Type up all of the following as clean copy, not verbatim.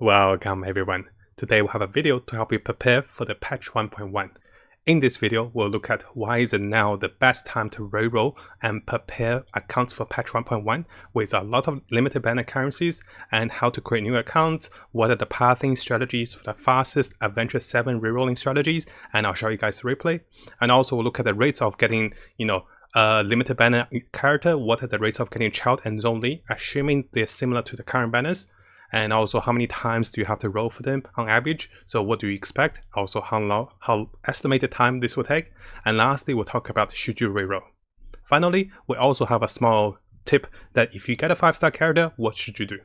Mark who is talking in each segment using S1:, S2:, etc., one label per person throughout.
S1: Welcome everyone. Today we have a video to help you prepare for the patch 1.1. In this video, we'll look at why is it now the best time to reroll and prepare accounts for patch 1.1 with a lot of limited banner currencies, and how to create new accounts, what are the pathing strategies for the fastest Adventure 7 rerolling strategies, and I'll show you guys the replay. And also we'll look at the rates of getting, a limited banner character, what are the rates of getting Childe and Zhongli, assuming they're similar to the current banners. And also how many times do you have to roll for them on average, so what do you expect, also how estimated time this will take, and lastly we'll talk about should you reroll. Finally, we also have a small tip that if you get a 5-star character, what should you do.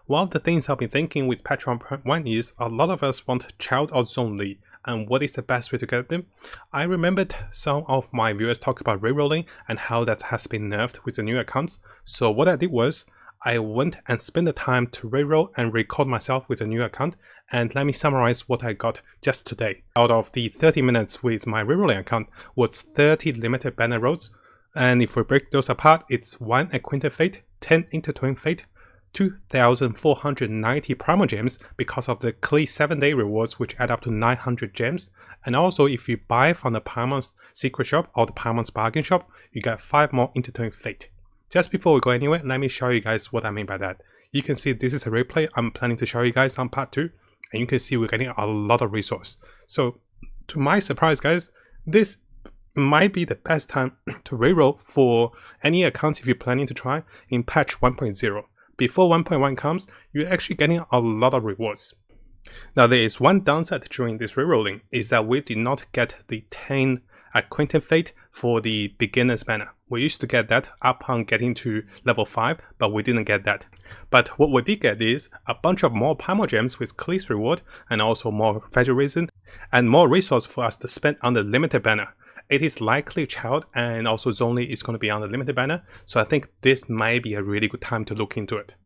S1: One of the things I've been thinking with patch 1.1 is a lot of us want Childe or Zhongli, and what is the best way to get them. I remembered some of my viewers talk about rerolling and how that has been nerfed with the new accounts, so what I did was I went and spent the time to reroll and record myself with a new account, and let me summarize what I got just today. Out of the 30 minutes with my rerolling account was 30 limited banner rolls, and if we break those apart, it's 1 Acquainted Fate, 10 Intertwined Fate, 2,490 Primal Gems because of the Clee 7-day rewards which add up to 900 gems, and also if you buy from the Paramount's Secret Shop or the Paramount's Bargain Shop, you get 5 more Intertwined Fate. Just before we go anywhere, let me show you guys what I mean by that. You can see this is a replay I'm planning to show you guys on part 2, and you can see we're getting a lot of resource. So to my surprise guys, this might be the best time to reroll for any accounts if you're planning to try in patch 1.0. Before 1.1 comes, you're actually getting a lot of rewards. Now there is one downside during this rerolling, is that we did not get the 10 Acquainted Fate for the beginner's banner. We used to get that upon getting to level 5, but we didn't get that. But what we did get is a bunch of more Primal Gems with Clee's reward, and also more Federation, and more resource for us to spend on the limited banner. It is likely Childe and also Zhongli is going to be on the limited banner, so I think this might be a really good time to look into it.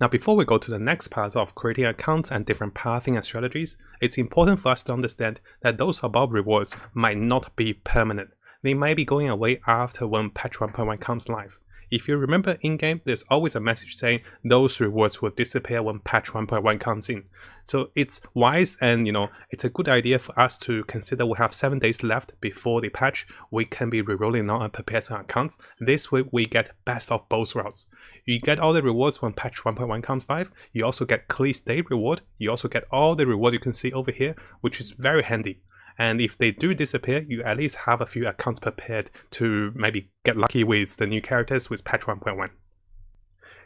S1: Now before we go to the next part of creating accounts and different pathing and strategies, it's important for us to understand that those above rewards might not be permanent. They might be going away after when patch 1.1 comes live. If you remember in-game, there's always a message saying those rewards will disappear when patch 1.1 comes in. So it's wise and it's a good idea for us to consider we have 7 days left before the patch. We can be rerolling now and prepare some accounts. This way we get best of both worlds. You get all the rewards when patch 1.1 comes live. You also get Clee's Day reward. You also get all the reward you can see over here, which is very handy. And if they do disappear, you at least have a few accounts prepared to maybe get lucky with the new characters with patch 1.1.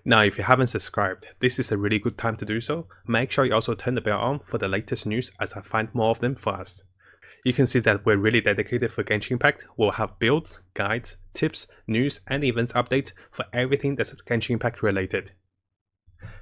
S1: Now if you haven't subscribed, this is a really good time to do so. Make sure you also turn the bell on for the latest news as I find more of them for us. You can see that we're really dedicated for Genshin Impact. We'll have builds, guides, tips, news and events updates for everything that's Genshin Impact related.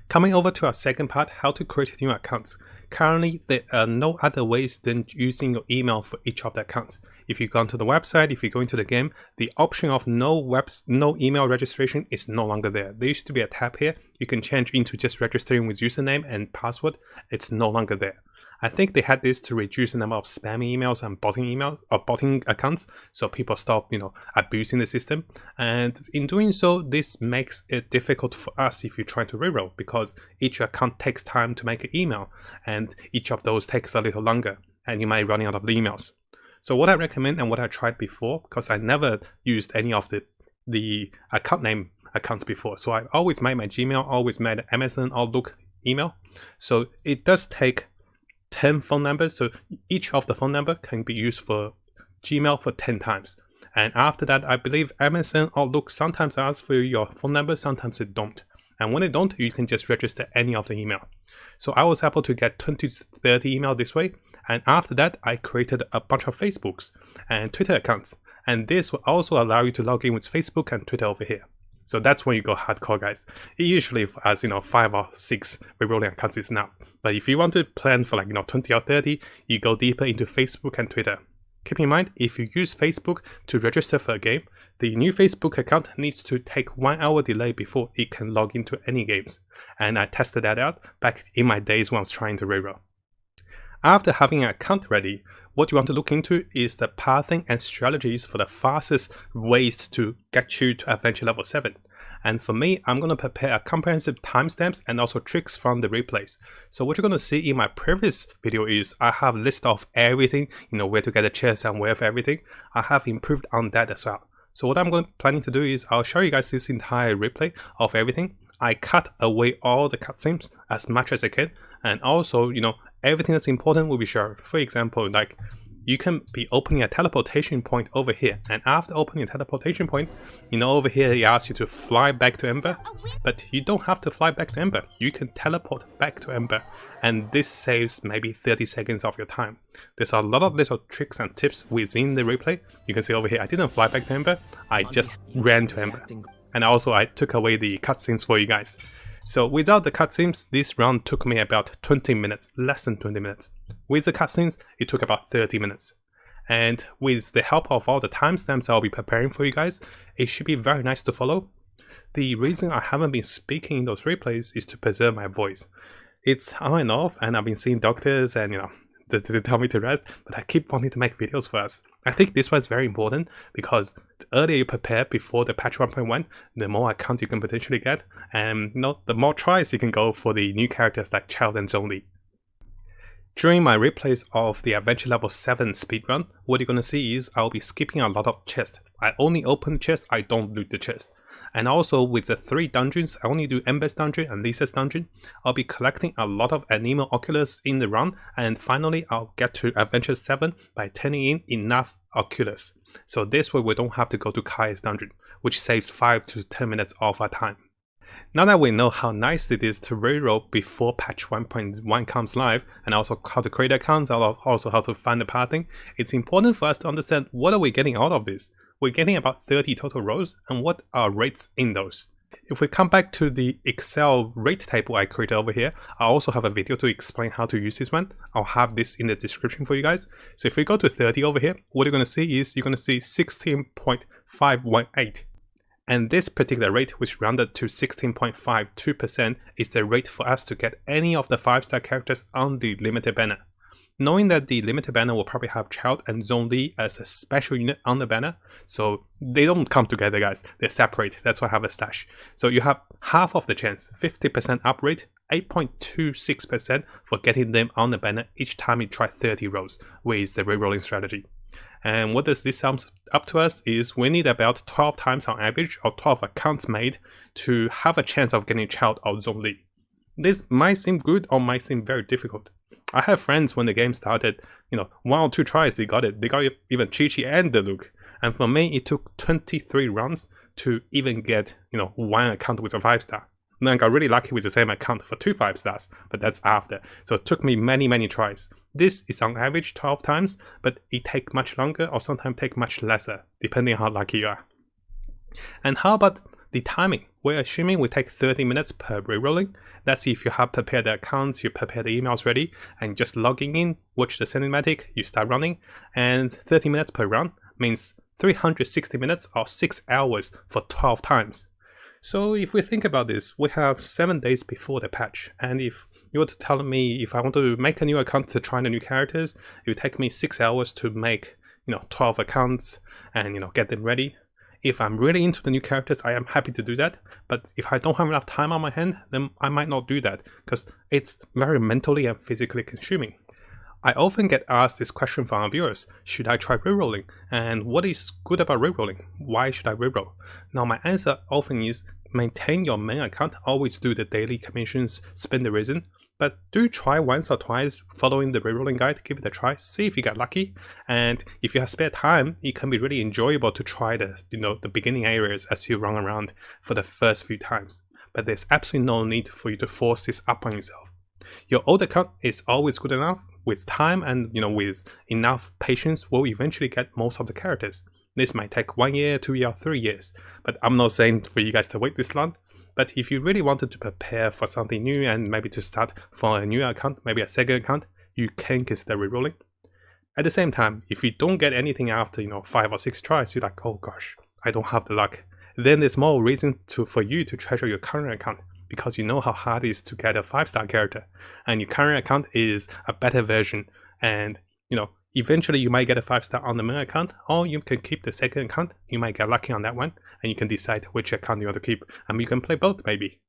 S1: Coming over to our second part, how to create new accounts. Currently, there are no other ways than using your email for each of the accounts. If you go onto the website, if you go into the game, the option of no email registration is no longer there. There used to be a tab here. You can change into just registering with username and password. It's no longer there. I think they had this to reduce the number of spam emails and botting accounts, so people stop, abusing the system. And in doing so, this makes it difficult for us if you try to reroll, because each account takes time to make an email, and each of those takes a little longer, and you might run out of the emails. So what I recommend and what I tried before, because I never used any of the account name accounts before, so I always made my Gmail, always made MSN Outlook email. So it does take 10 phone numbers, so each of the phone number can be used for Gmail for 10 times. And after that, I believe MSN Outlook sometimes asks for your phone number, sometimes it don't. And when it don't, you can just register any of the email. So I was able to get 20 to 30 email this way. And after that, I created a bunch of Facebooks and Twitter accounts. And this will also allow you to log in with Facebook and Twitter over here. So that's when you go hardcore, guys. Usually for us, 5 or 6 rerolling accounts is enough. But if you want to plan for 20 or 30, you go deeper into Facebook and Twitter. Keep in mind, if you use Facebook to register for a game, the new Facebook account needs to take 1 hour delay before it can log into any games. And I tested that out back in my days when I was trying to reroll. After having an account ready, what you want to look into is the pathing and strategies for the fastest ways to get you to Adventure level 7. And for me, I'm going to prepare a comprehensive timestamps and also tricks from the replays. So what you're going to see in my previous video is I have a list of everything, where to get the chests and where for everything. I have improved on that as well. So what I'm planning to do is I'll show you guys this entire replay of everything. I cut away all the cutscenes as much as I can, and also, everything that's important will be shown. For example, like you can be opening a teleportation point over here, and after opening a teleportation point, over here it asks you to fly back to Ember, but you don't have to fly back to Ember. You can teleport back to Ember, and this saves maybe 30 seconds of your time. There's a lot of little tricks and tips within the replay. You can see over here, I didn't fly back to Ember, I just ran to Ember. And also I took away the cutscenes for you guys. So without the cutscenes, this run took me about 20 minutes, less than 20 minutes. With the cutscenes, it took about 30 minutes. And with the help of all the timestamps I'll be preparing for you guys, it should be very nice to follow. The reason I haven't been speaking in those replays is to preserve my voice. It's on and off, and I've been seeing doctors and they tell me to rest, but I keep wanting to make videos for us. I think this one's very important because the earlier you prepare before the patch 1.1, the more account you can potentially get, and the more tries you can go for the new characters like Childe and Zhongli. During my replays of the Adventure Level 7 speedrun, what you're going to see is I'll be skipping a lot of chests. I only open chests, I don't loot the chest. And also with the 3 dungeons, I only do Ember's dungeon and Lisa's dungeon. I'll be collecting a lot of Anemo Oculus in the run, and finally I'll get to Adventure 7 by turning in enough Oculus. So this way we don't have to go to Kai's dungeon, which saves 5 to 10 minutes of our time. Now that we know how nice it is to reroll before patch 1.1 comes live, and also how to create accounts, and also how to find the pathing, it's important for us to understand what are we getting out of this. We're getting about 30 total rows, and what are rates in those. If we come back to the Excel rate table I created over here, I also have a video to explain how to use this one. I'll have this in the description for you guys. So if we go to 30 over here, what you're going to see is you're going to see 16.518. And this particular rate, which rounded to 16.52%, is the rate for us to get any of the 5-star characters on the limited banner. Knowing that the limited banner will probably have Childe and Zhongli as a special unit on the banner, so they don't come together, guys. They're separate. That's why I have a slash. So you have half of the chance, 50% up rate, 8.26% for getting them on the banner each time you try 30 rows with the rerolling strategy. And what does this sum up to us is we need about 12 times on average, or 12 accounts made, to have a chance of getting Childe or Zhongli. This might seem good or might seem very difficult. I have friends when the game started, 1 or 2 tries they got it. They got even Chi-Chi and the look. And for me, it took 23 runs to even get, 1 account with a 5-star. Then I got really lucky with the same account for 2 5-stars, but that's after. So it took me many tries. This is on average 12 times, but it takes much longer or sometimes take much lesser, depending on how lucky you are. And how about the timing? We're assuming we take 30 minutes per rerolling. That's if you have prepared the accounts, you prepare the emails ready, and just logging in, watch the cinematic, you start running, and 30 minutes per run means 360 minutes or 6 hours for 12 times. So if we think about this, we have 7 days before the patch, and if you were to tell me if I want to make a new account to try the new characters, it would take me 6 hours to make 12 accounts and get them ready. If I'm really into the new characters, I am happy to do that, but if I don't have enough time on my hand, then I might not do that, because it's very mentally and physically consuming. I often get asked this question from our viewers: should I try rerolling? And what is good about rerolling? Why should I reroll? Now my answer often is maintain your main account, always do the daily commissions, spin the resin, but do try once or twice following the rerolling guide, give it a try, see if you get lucky, and if you have spare time, it can be really enjoyable to try the the beginning areas as you run around for the first few times. But there's absolutely no need for you to force this up on yourself. Your old account is always good enough. With time and with enough patience, we'll eventually get most of the characters. This might take 1 year, 2 years, 3 years, but I'm not saying for you guys to wait this long. But if you really wanted to prepare for something new and maybe to start for a new account, maybe a second account, you can consider rerolling. At the same time, if you don't get anything after 5 or 6 tries, you're like, oh gosh, I don't have the luck. Then there's more reason for you to treasure your current account, because you know how hard it is to get a 5-star character, and your current account is a better version, and Eventually, you might get a 5-star on the main account, or you can keep the second account. You might get lucky on that one, and you can decide which account you want to keep. And you can play both, maybe.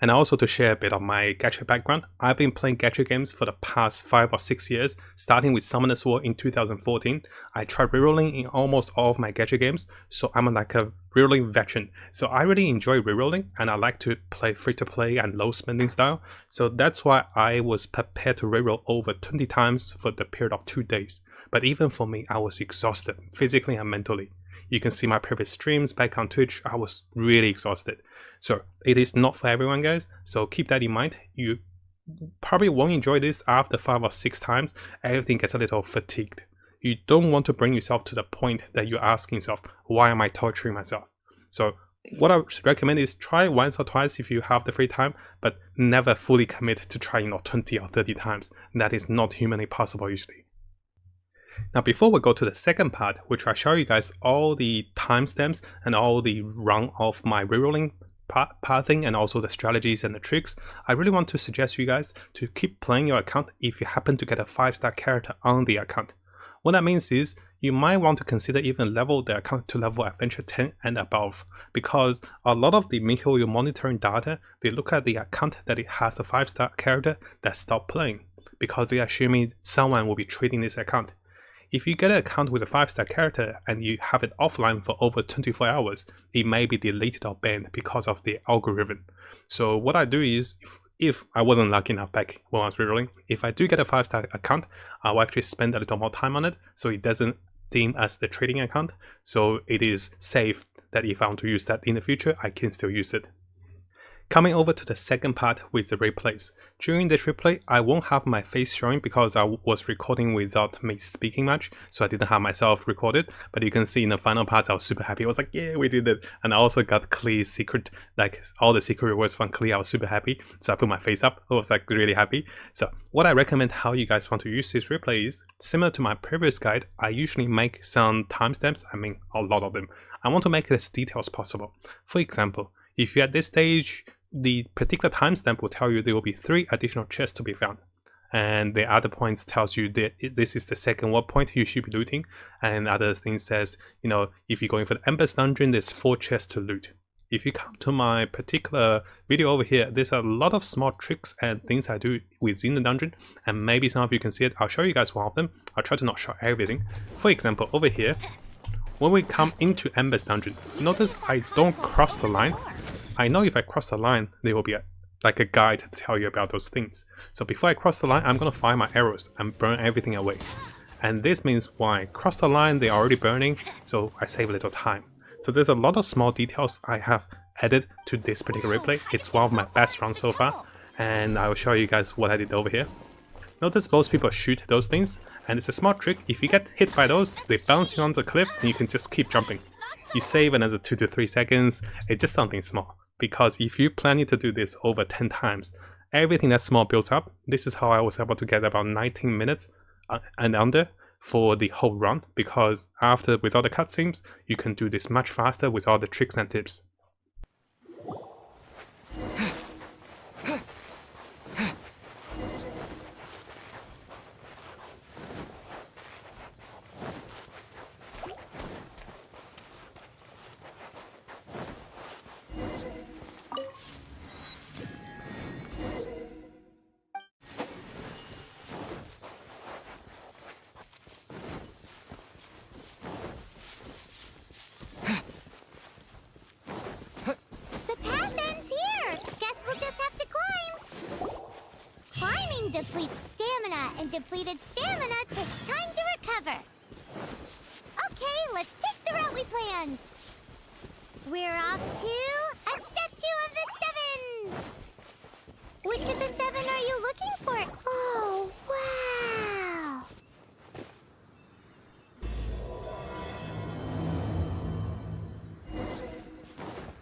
S1: And also to share a bit of my gacha background, I've been playing gacha games for the past 5 or 6 years, starting with Summoner's War in 2014. I tried rerolling in almost all of my gacha games, so I'm like a rerolling veteran. So I really enjoy rerolling, and I like to play free-to-play and low-spending style. So that's why I was prepared to reroll over 20 times for the period of 2 days. But even for me, I was exhausted, physically and mentally. You can see my previous streams back on Twitch, I was really exhausted. So it is not for everyone, guys, so keep that in mind. You probably won't enjoy this after 5 or 6 times. Everything gets a little fatigued. You don't want to bring yourself to the point that you're asking yourself, why am I torturing myself? So what I recommend is try once or twice if you have the free time, but never fully commit to trying 20 or 30 times. That is not humanly possible usually. Now before we go to the second part, which I show you guys all the timestamps and all the run of my rerolling pathing and also the strategies and the tricks, I really want to suggest you guys to keep playing your account if you happen to get a 5-star character on the account. What that means is you might want to consider even level the account to level adventure 10 and above, because a lot of the miHoYo monitoring data, they look at the account that it has a 5-star character that stopped playing, because they are assuming someone will be trading this account. If you get an account with a 5-star character and you have it offline for over 24 hours, it may be deleted or banned because of the algorithm. So what I do is, if I wasn't lucky enough back when I was rerolling, if I do get a 5-star account, I'll actually spend a little more time on it so it doesn't deem as the trading account. So it is safe that if I want to use that in the future, I can still use it. Coming over to the second part with the replays. During this replay, I won't have my face showing because I was recording without me speaking much, so I didn't have myself recorded, but you can see in the final parts I was super happy. I was like, yeah, we did it. And I also got Klee's secret, like all the secret rewards from Klee. I was super happy, so I put my face up. I was like really happy. So what I recommend how you guys want to use this replay is, similar to my previous guide, I usually make some timestamps, I mean a lot of them. I want to make it as detailed as possible. For example, if you're at this stage, the particular timestamp will tell you there will be 3 additional chests to be found. And the other points tells you that this is the second warp point you should be looting. And other things says, you know, if you're going for the Embers dungeon, there's 4 chests to loot. If you come to my particular video over here, there's a lot of small tricks and things I do within the dungeon. And maybe some of you can see it. I'll show you guys one of them. I'll try to not show everything. For example, over here, when we come into Embers dungeon, notice I don't cross the line. I know if I cross the line, there will be like a guide to tell you about those things. So before I cross the line, I'm going to fire my arrows and burn everything away. And this means when I cross the line, they're already burning, so I save a little time. So there's a lot of small details I have added to this particular replay. It's one of my best runs so far, and I will show you guys what I did over here. Notice most people shoot those things, and it's a small trick. If you get hit by those, they bounce you on the cliff and you can just keep jumping. You save another 2 to 3 seconds. It's just something small. Because if you're planning to do this over 10 times, everything that's small builds up. This is how I was able to get about 19 minutes and under for the whole run, because after, without the cutscenes, you can do this much faster with all the tricks and tips.
S2: Depletes stamina, and depleted stamina takes time to recover. Okay, let's take the route we planned. We're off to a statue of the 7. Which of the 7 are you looking for? Oh, wow.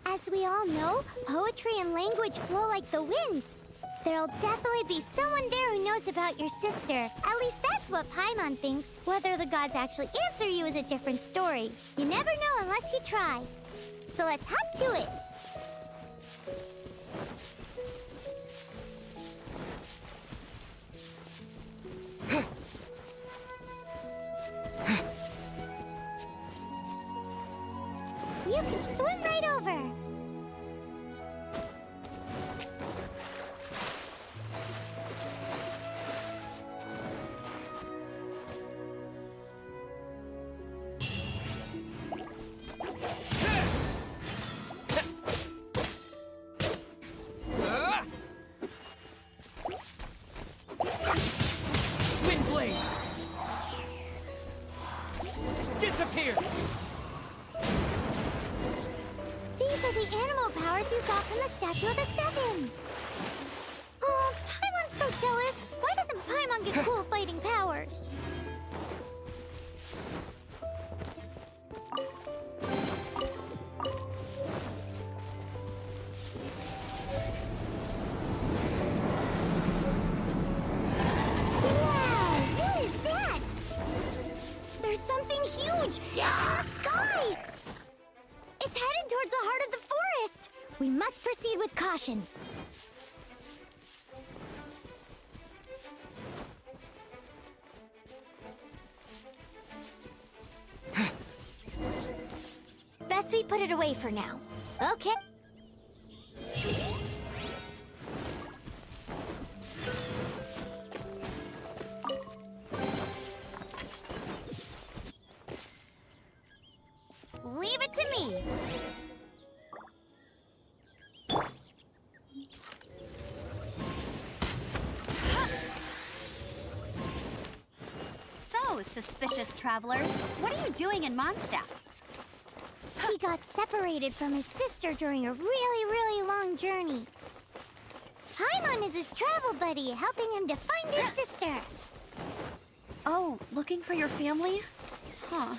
S2: As we all know, poetry and language flow like the wind. There'll definitely be someone there who knows about your sister. At least that's what Paimon thinks. Whether the gods actually answer you is a different story. You never know unless you try. So let's hop to it. You can swim right over.
S3: Disappear!
S2: These are the animal powers you got from the Statue of the Seven. Oh, Paimon's so jealous. Why doesn't Paimon get cool fighting powers? Wow, what is that? There's something huge in the sky! It's headed towards the heart of the forest! We must proceed with caution. Best we put it away for now. Okay. Leave it to me.
S4: So, suspicious travelers, what are you doing in Mondstadt?
S2: He got separated from his sister during a really long journey. Paimon is his travel buddy, helping him to find his sister.
S4: Oh, looking for your family? Huh.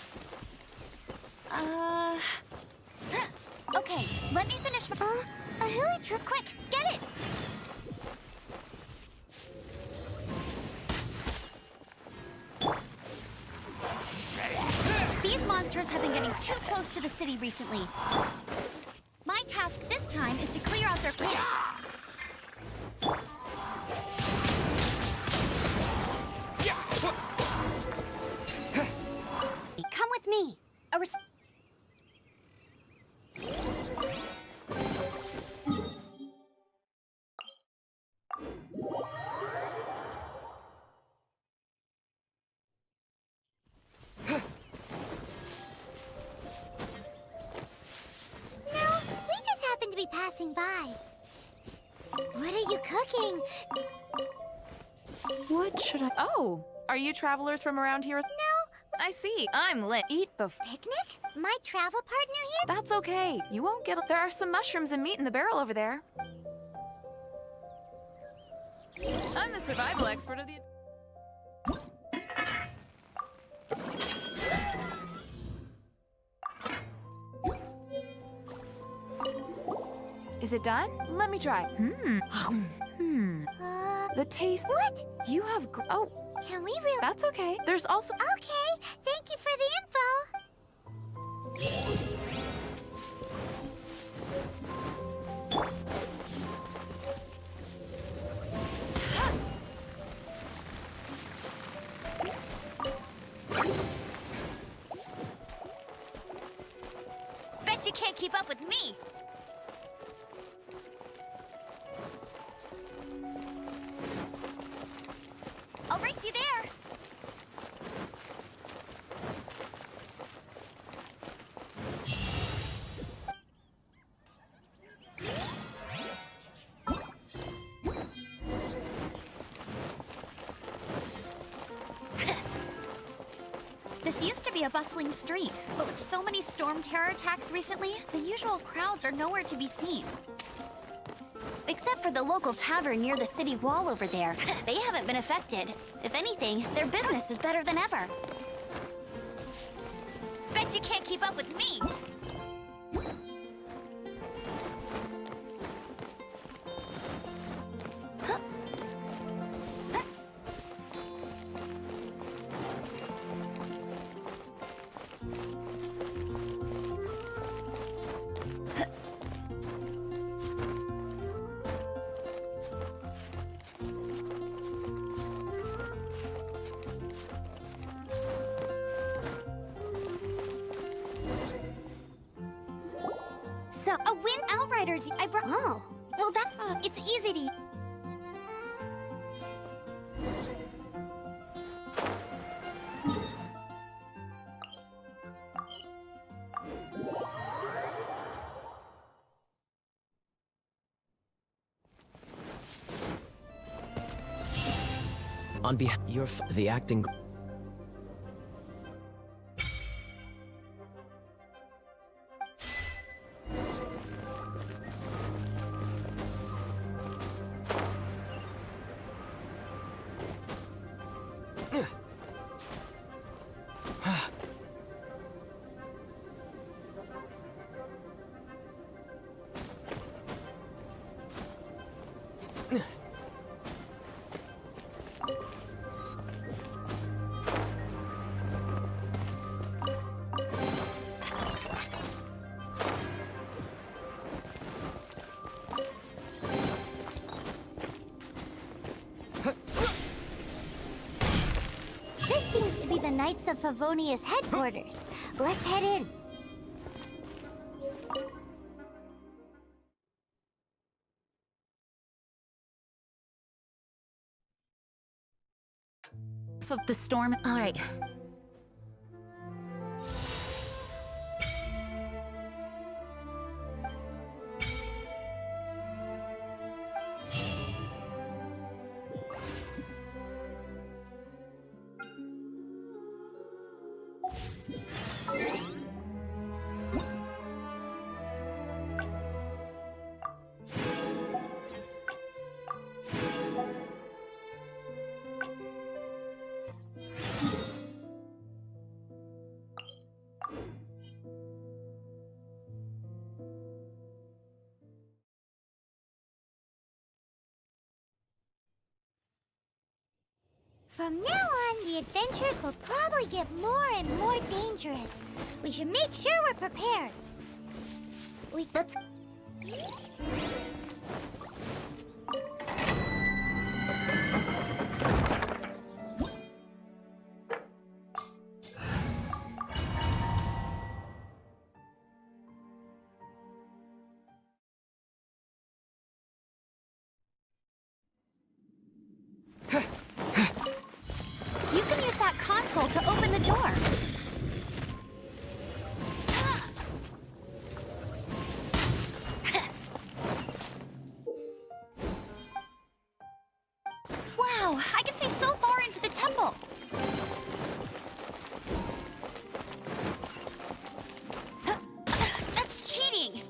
S4: Okay, let me finish my...
S2: A Hilitrip,
S4: Quick, get it! These monsters have been getting too close to the city recently. My task this time is to clear out their camp. Come with me.
S2: To be passing by. What are you cooking?
S5: What should I... Oh, are you travelers from around here?
S2: No.
S5: I see. I'm lit. Eat before...
S2: Picnic? My travel partner here?
S5: That's okay. You won't get... There are some mushrooms and meat in the barrel over there. I'm the survival expert of the... Is it done? Let me try. The taste...
S2: What?
S5: You have... Oh,
S2: Can we really...
S5: that's okay. There's also...
S2: Okay, thank you for the info.
S4: Bet you can't keep up with me. I'll race you there. This used to be a bustling street, but with so many storm terror attacks recently, the usual crowds are nowhere to be seen. Except for the local tavern near the city wall over there. They haven't been affected. If anything, their business is better than ever. Bet you can't keep up with me! No, a wind outriders. I brought. Oh. Well, it's easy to.
S3: On behalf, the acting.
S2: The Knights of Favonia's headquarters. Let's head in.
S4: Of the storm. All right.
S2: From now on, the adventures will probably get more and more dangerous. We should make sure we're prepared. Let's...
S4: You can use that console to open the door. Wow, I can see so far into the temple. That's cheating.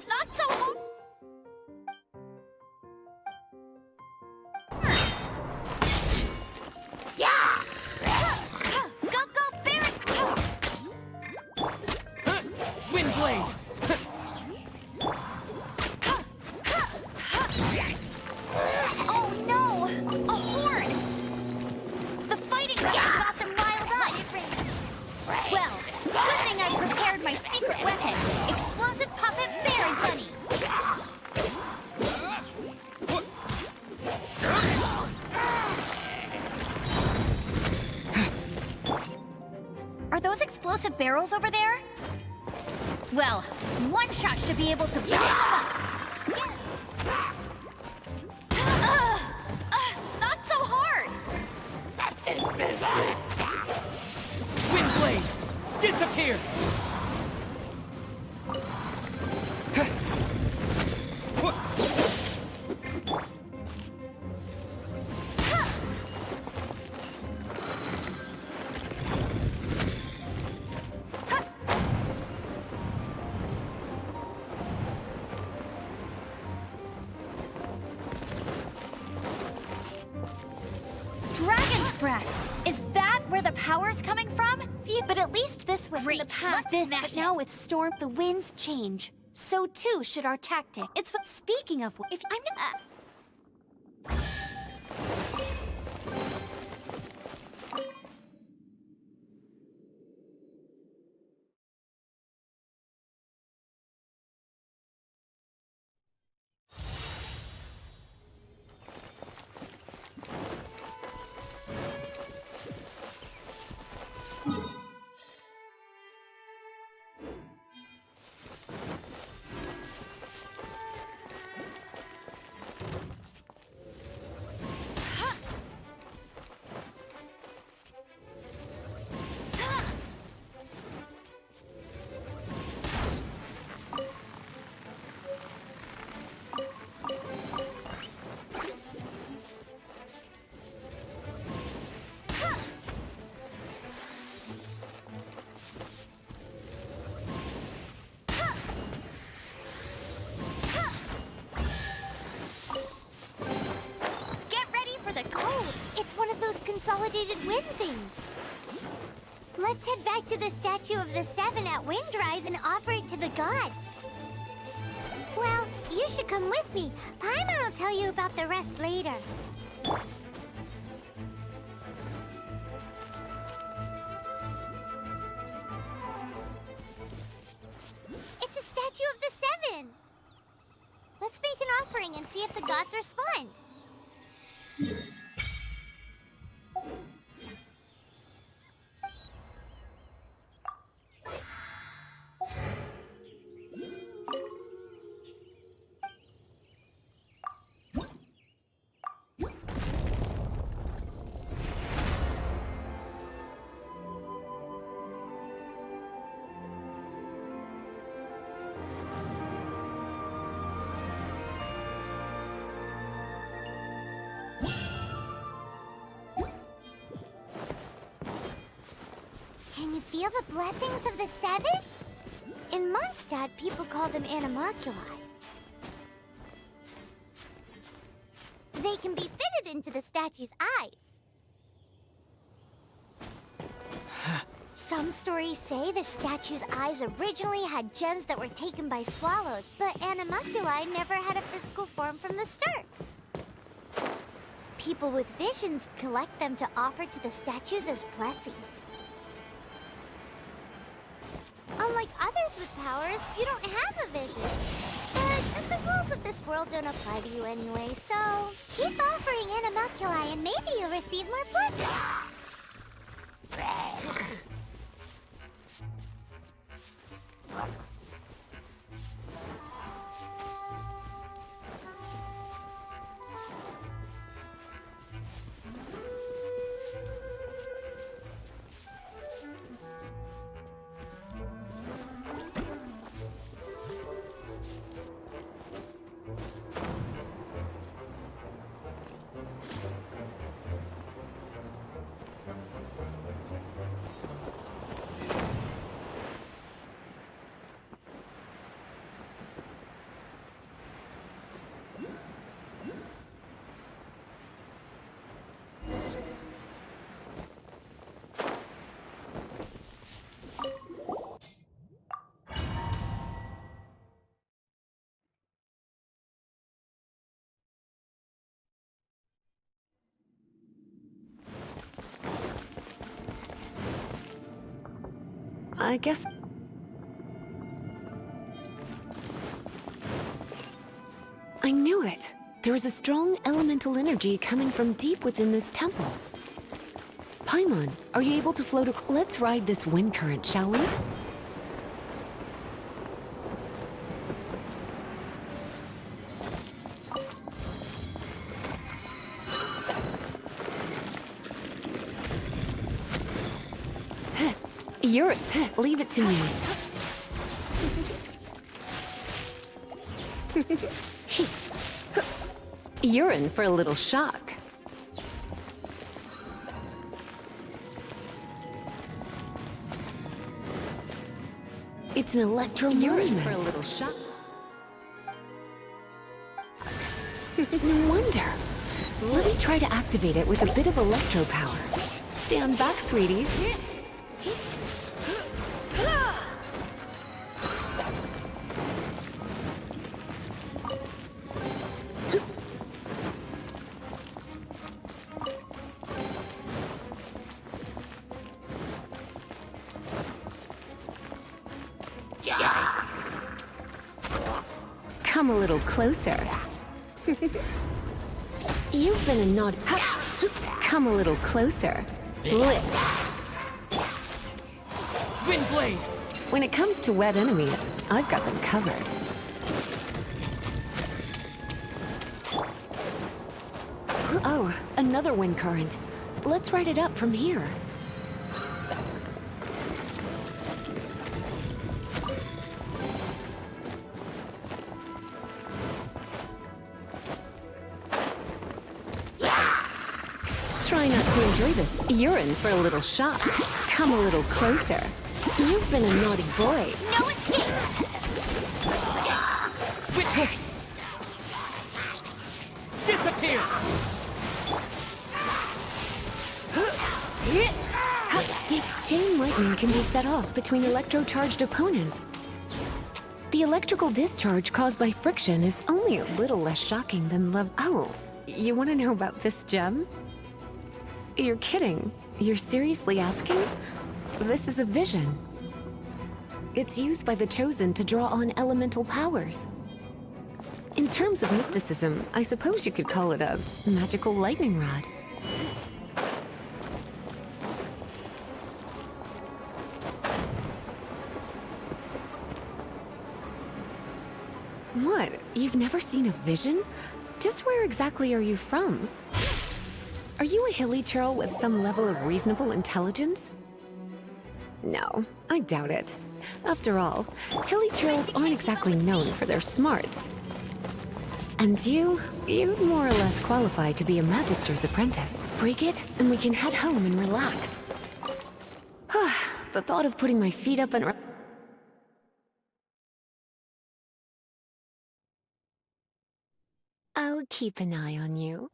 S4: Not so hard.
S3: Windblade!
S4: Oh no! A horde! The fighting must have got them riled up. Well, good thing I prepared my secret weapon, explosive puppet berry bunny. Are those explosive barrels over there? Well, one shot should be able to blow them up. Not so hard.
S3: Windblade! Disappear!
S4: Dragon's breath. Is that where the power's coming from? But at least this way. Great. From the past, but now with storm, the winds change. So too should our tactic. It's what. Speaking of, if I'm not.
S2: head back to the statue of the Seven at Windrise and offer it to the gods. Well, you should come with me. Paimon will tell you about the rest later. It's a statue of the Seven! Let's make an offering and see if the gods respond. Can you feel the blessings of the Seven? In Mondstadt, people call them animalculi. They can be fitted into the statue's eyes. Some stories say the statue's eyes originally had gems that were taken by swallows, but animalculi never had a physical form from the start. People with visions collect them to offer to the statues as blessings. Unlike others with powers, you don't have a vision. But the rules of this world don't apply to you anyway, so keep offering animalculi and maybe you'll receive more blessings.
S5: I guess... I knew it! There is a strong elemental energy coming from deep within this temple. Paimon, are you able to float Let's ride this wind current, shall we? Leave it to me. You're in for a little shock. It's an electromonument. For a little shock. No wonder. Let me try to activate it with a bit of electro power. Stand back, sweeties. Come a little closer. You've been a naughty... Come a little closer. Lift.
S3: Wind blade!
S5: When it comes to wet enemies, I've got them covered. Oh, another wind current. Let's ride it up from here. Try not to enjoy this. You're in for a little shock. Come a little closer. You've been a naughty boy.
S2: No escape!
S3: Disappear!
S5: Get chain lightning can be set off between electrocharged opponents. The electrical discharge caused by friction is only a little less shocking than love. Oh, you want to know about this gem? You're kidding. You're seriously asking? This is a vision. It's used by the Chosen to draw on elemental powers. In terms of mysticism, I suppose you could call it a magical lightning rod. What? You've never seen a vision? Just where exactly are you from? Are you a hilly churl with some level of reasonable intelligence? No, I doubt it. After all, hilly churls aren't exactly known for their smarts. And you'd more or less qualify to be a magister's apprentice. Break it, and we can head home and relax. The thought of putting my feet up and... I'll keep an eye on you.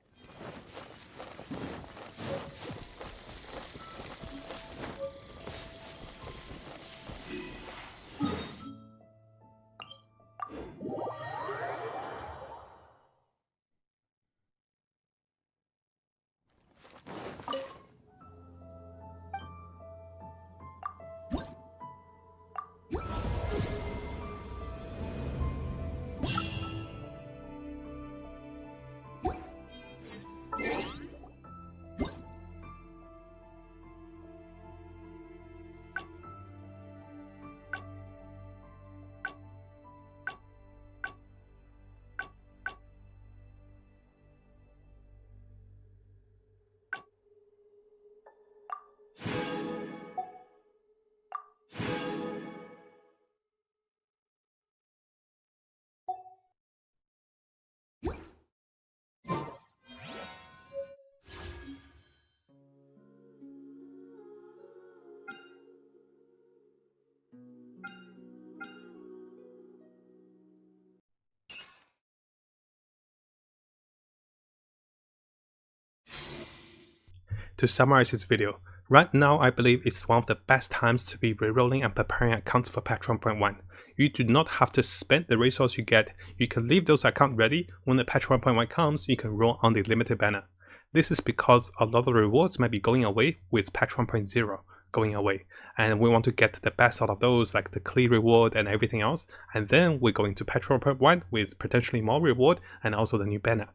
S1: To summarize this video, right now I believe it's one of the best times to be rerolling and preparing accounts for patch 1.1. You do not have to spend the resource you get, you can leave those accounts ready. When the patch 1.1 comes, you can roll on the limited banner. This is because a lot of rewards might be going away with patch 1.0 going away, and we want to get the best out of those, like the clear reward and everything else, and then we're going to patch 1.1 with potentially more reward and also the new banner.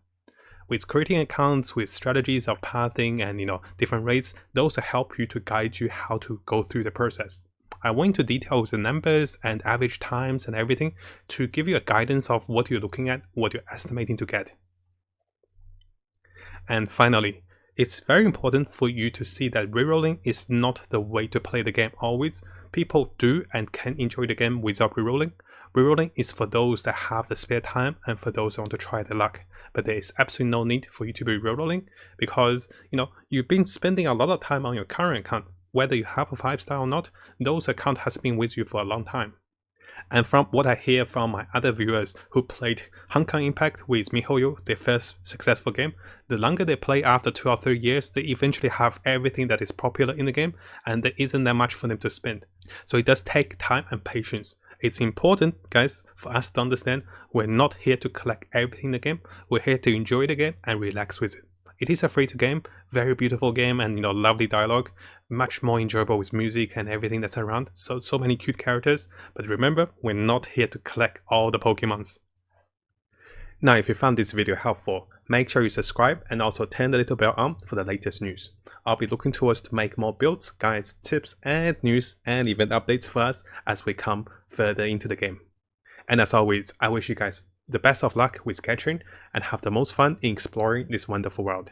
S1: With creating accounts with strategies of pathing and different rates, those help you to guide you how to go through the process. I went into detail with the numbers and average times and everything to give you a guidance of what you're looking at, what you're estimating to get. And finally, it's very important for you to see that rerolling is not the way to play the game always. People do and can enjoy the game without rerolling. Rerolling is for those that have the spare time and for those that want to try their luck. But there is absolutely no need for you to be rerolling because you've been spending a lot of time on your current account. Whether you have a 5-star or not, those account has been with you for a long time. And from what I hear from my other viewers who played Hong Kong Impact with miHoYo, their first successful game, the longer they play after 2 or 3 years, they eventually have everything that is popular in the game and there isn't that much for them to spend. So it does take time and patience. It's important, guys, for us to understand we're not here to collect everything in the game. We're here to enjoy the game and relax with it. It is a free-to game, very beautiful game, and lovely dialogue, much more enjoyable with music and everything that's around. So many cute characters. But remember, we're not here to collect all the Pokemons. Now, if you found this video helpful, make sure you subscribe and also turn the little bell on for the latest news. I'll be looking towards to make more builds, guides, tips, and news and event updates for us as we come further into the game. And as always, I wish you guys the best of luck with Genshin and have the most fun in exploring this wonderful world.